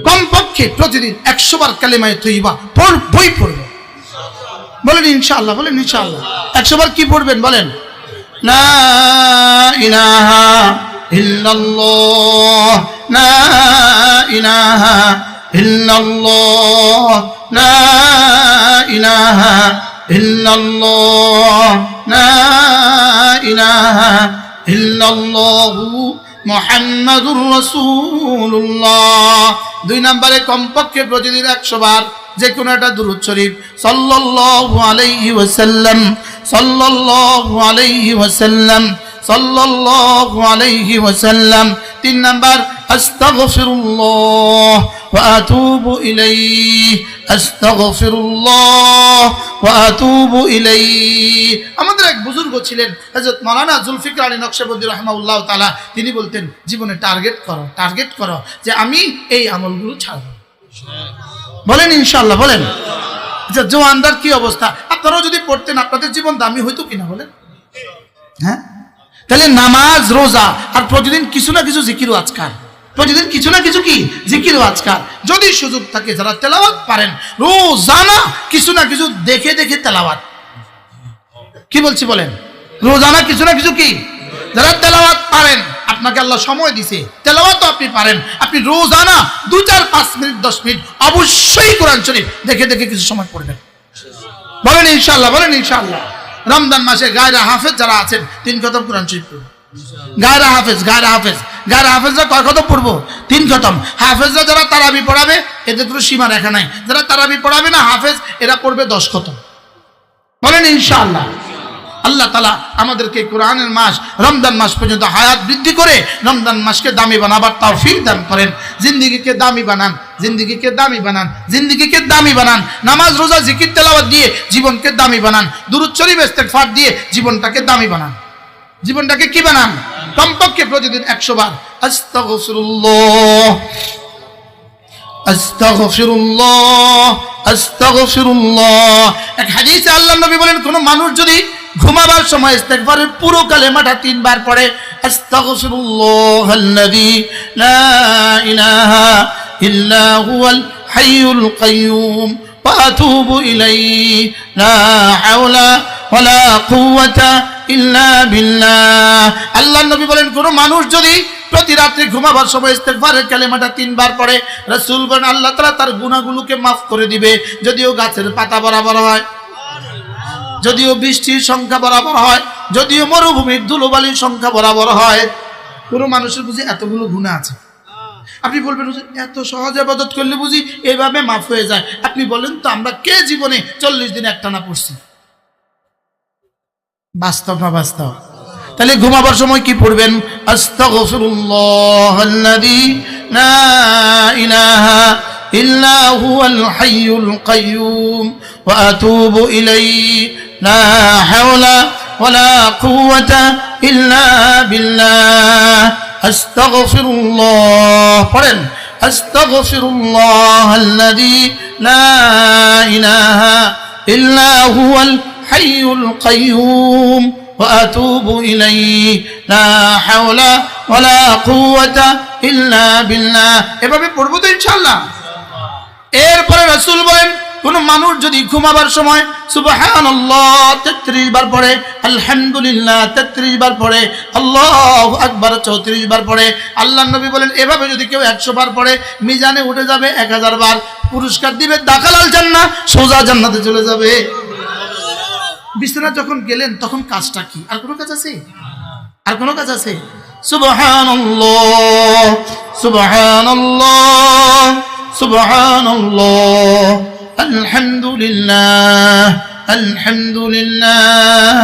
কমপক্ষে প্রতিদিন 100 বার কালেমায়ে তৈয়বা পড়বই পড়বো। বলেন ইনশাআল্লাহ, বলেন ইনশাআল্লাহ। 100 বার কি পড়বেন বলেন? লা ইলাহা ইল্লাল্লাহ, লা ইলাহা ইল্লাল্লাহ, লা ইলাহা ইল্লাল্লাহ, লা ইলাহা ইল্লাল্লাহু মুহাম্মাদুর রাসূলুল্লাহ। 2 নম্বরে কমপক্ষে প্রতিদিন 100 বার যে কোনো একটা দুরূদ শরীফ সাল্লাল্লাহু আলাইহি ওয়াসাল্লাম, সাল্লাল্লাহু আলাইহি ওয়াসাল্লাম, সাল্লাল্লাহু আলাইহি ওয়াসাল্লাম। 3 নাম্বার আস্তাগফিরুল্লাহ ওয়া আতুবু ইলাইহি, আস্তাগফিরুল্লাহ ওয়া আতুবু ইলাইহি। আমাদের এক বুজুর্গ ছিলেন হযরত মাওলানা জুলফিকার আলী নকশবন্দি রাহিমাহুল্লাহ তাআলা। তিনি বলতেন জীবনে টার্গেট করো যে আমি এই আমলগুলো ছাড়ব। বলেন ইনশাআল্লাহ, বলেন। আচ্ছা, জওয়ানদার কি অবস্থা? আপনারাও যদি পড়তেন আপনাদের জীবন দামি হইতো কিনা বলেন? হ্যাঁ, তাহলে নামাজ, রোজা আর প্রতিদিন কিছু না কিছু জিকির ও আজকার, প্রতিদিন কিছু না কিছু কি জিকির ও আজকার। যদি সুযোগ থাকে যারা তেলাওয়াত পারেন, রোজানা কিছু না কিছু দেখে দেখে তেলাওয়াত। কি বলছি বলেন? রোজানা কিছু না কিছু কি, যারা তেলাওয়াত পারেন, আপনাকে আল্লাহ সময় দিছে, তেলাওয়াতও আপনি পারেন, আপনি রোজানা 2, 4, 5 মিনিট 10 মিনিট অবশ্যই কোরআন শরীফ দেখে দেখে কিছু সময় পড়বেন। বলেন ইনশাআল্লাহ, বলেন ইনশাআল্লাহ। রমজান মাসে গায়রা হাফেজ যারা আছেন 3 খতম কোরআন শরীফ পড়বেন। গায়রা হাফেজরা কয় খতম পড়বো? 3 খতম। হাফেজরা যারা তারাবি পড়াবে এদের কোনো সীমা রেখা নাই, যারা তারাবি পড়াবে না হাফেজ এরা পড়বে 10 খতম। বলেন ইনশাআল্লাহ। আল্লাহ তাআলা আমাদেরকে কোরআনের মাস রমজান মাস পর্যন্ত হায়াত বৃদ্ধি করে রমজান মাসকে দামি বানাবার তৌফিক দান করেন। জিন্দেগিকে দামি বানান, জিন্দেগিকে দামি বানান, জিন্দেগিকে দামি বানান। নামাজ, রোজা, জিকির, তেলাওয়াত দিয়ে জীবনকে দামি বানান। দুরূদ শরীফ, ইস্তেগফার দিয়ে জীবনটাকে দামি বানান। জীবনটাকে কি বানান? কমপক্ষে প্রতিদিন 100 বার আস্তাগফিরুল্লাহ, আস্তাগফিরুল্লাহ, আস্তাগফিরুল্লাহ। এক হাদিসে আল্লাহর নবী বলেন, কোন মানুষ যদি ঘুমাবার সময় ইস্তেগফারের পুরো কালেমাটা 3 বার পড়ে, আস্তাগফিরুল্লাহাল্লাযী লা ইলাহা ইল্লা হুয়াল হাইয়ুল কাইয়্যুম ওয়া আতুবু ইলাইহি, লা হাওলা ওয়ালা কুওয়াতা ইল্লা বিল্লাহ। আল্লাহর নবী বলেন, কোন মানুষ যদি প্রতি রাত্রে ঘুমাবার সময় ইস্তেগফারের কালেমাটা 3 বার পড়ে, রাসূল বলেন আল্লাহ তাআলা তার গুনাহগুলোকে মাফ করে দিবে। যদিও গাছের পাতা বরাবর হয়, যদিও বৃষ্টির সংখ্যা বরাবর হয়, যদিও মরুভূমির ধুলোবালির সংখ্যা বরাবর হয়, কোনো মানুষের বুঝি এতগুলো গুনাহ আছে। আপনি বলবেন এত সহজ ইবাদত করলে বুঝি এইভাবে মাফ হয়ে যায়? আপনি বলেন তো, আমরা কে জীবনে 40 দিন একটানা পড়ছি? বাস্তব না বাস্তব? তাহলে ঘুমাবার সময় কি পড়বেন? আস্তাগফিরুল্লাহাল্লাযী লা ইলাহা ইল্লা হুয়াল হাইয়ুল কাইয়্যুম ওয়া আতুবু ইলাইহি, লা হাওলা ওয়ালা কুওয়াতা ইল্লা বিল্লাহ। আস্তাগফিরুল্লাহ পড়েন, আস্তাগফিরুল্লাহাল্লাযী লা ইলাহা ইল্লা হুয়াল হাইয়ুল কাইয়্যুম ওয়া আতুবু ইলাইহি, লা হাওলা ওয়ালা কুওয়াতা ইল্লা বিল্লাহ। এভাবে পড়বো তো ইনশাআল্লাহ। এরপরে রাসূল বলেন, কোন মানুষ যদি ঘুমাবার সময় সুবহানাল্লাহ 33 বার পড়ে, আলহামদুলিল্লাহ 33 বার পড়ে, আল্লাহু আকবার 34 বার পড়ে, আল্লাহর নবী বলেন এভাবে যদি কেউ 100 বার পড়ে মিজানে উঠে যাবে 1000 বার। পুরস্কার দিবে দাখালাল জান্নাহ, সোজা জান্নাতে চলে যাবে। বিছানা যখন গেলেন তখন কাজটা কি? আর কোনো কাজ আছে? আর কোনো কাজ আছে? সুবহানাল্লাহ, সুবহানাল্লাহ, সুবহানাল্লাহ, আলহামদুলিল্লাহ, আলহামদুলিল্লাহ,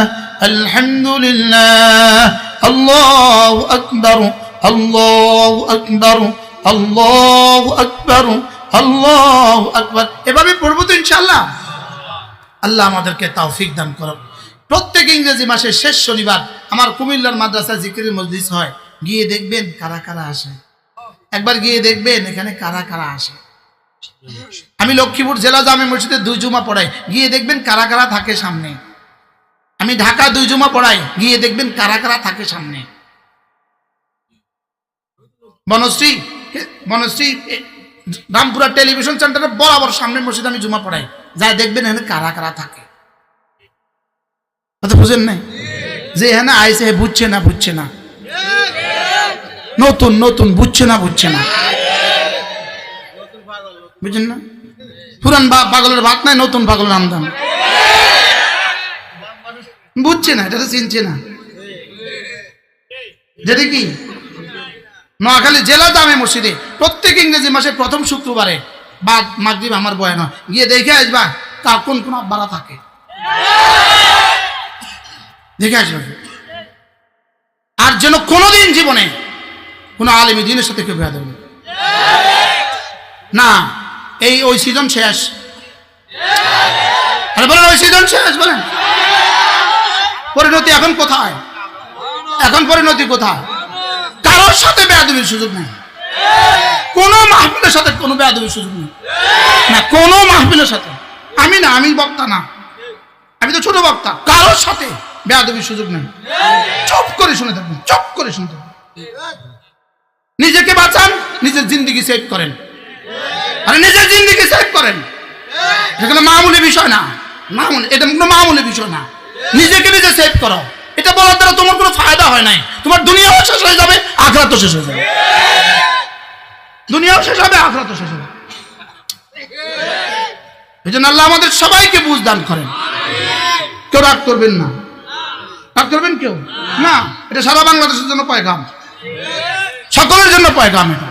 আলহামদুলিল্লাহ, আল্লাহু আকবার, আল্লাহু আকবার, আল্লাহু আকবার, আল্লাহু আকবার। এভাবে পড়বো তো ইনশাআল্লাহ। আল্লাহ আমাদেরকে তৌফিক দান করুন। প্রত্যেক ইংরেজি মাসের শেষ শনিবার আমার কুমিল্লার মাদ্রাসায় জিকিরের মজলিস হয়। গিয়ে দেখবেন কারা কারা আসে, একবার গিয়ে দেখবেন এখানে কারা কারা আসে। আমি লক্ষ্মীপুর জেলা জামে মসজিদে 2 জুমা পড়াই, গিয়ে দেখবেন কারা কারা থাকে সামনে। আমি ঢাকা 2 জুমা পড়াই, গিয়ে দেখবেন কারা কারা থাকে সামনে। বনশ্রী রামপুরা টেলিভিশন সেন্টারে বরাবর সামনে মসজিদে আমি জুমা পড়াই, যাই দেখবেন এখানে কারা কারা থাকে। কথা বুঝেন নাই? যে এখানে আইসে বুঝছে না, বুঝছে না, নতুন নতুন বুঝছে না, বুঝছে না, বুঝছেন না? পুরান পাগলের ভাত নাই, নতুন পাগলের আমদাম। বুঝছে না, এটা তো চিনছে না। যেটা কি নোয়াখালী জেলা জামে মসজিদে প্রত্যেক ইংরেজি মাসের প্রথম শুক্রবারে বা মাগরিব আমার বয়ান গিয়ে দেখে আসবা কার কোন কোন আব্বারা থাকে, দেখে আসবে। আর যেন কোনোদিন জীবনে কোনো আলেমী দিনের সাথে কেউ বেয়াদবি হবে না। এই ওই সিজন শেষ, আরে বলেন ওই সিজন শেষ, বলেন পরিণতি এখন কোথায়? এখন পরিণতি কোথায়? কারোর সাথে বেয়াদবির সুযোগ নেই, কোন মাহফিলের সাথে কোনো বেয়াদবির সুযোগ নেই না, কোন মাহফিলের সাথে। আমি না, আমি বক্তা না, আমি তো ছোট বক্তা। কারোর সাথে বেয়াদবির সুযোগ নেই। চুপ করে শুনে থাকবেন, চুপ করে শুনতে থাকবেন। নিজেকে বাঁচান, নিজের জিন্দেগি সেভ করেন, আরে নিজের জিন্দেগি সেভ করেন। এটা কোনো মামুলি বিষয় না, মামুলি, এটা কোনো মামুলি বিষয় না। নিজেকে নিজে সেভ করো। এটা বলার দ্বারা তোমার কোনো ফায়দা হয় নাই। তোমার দুনিয়াও শেষ হয়ে যাবে, আখিরাতও শেষ হয়ে যাবে। দুনিয়াও শেষ হবে, আখিরাতও শেষ হবে। এই জন্য আল্লাহ আমাদের সবাইকে বুঝ দান করেন। কেউ রাগ করবেন না, রাগ করবেন কেউ না। এটা সারা বাংলাদেশের জন্য পয়গাম, সকলের জন্য পয়গাম এটা।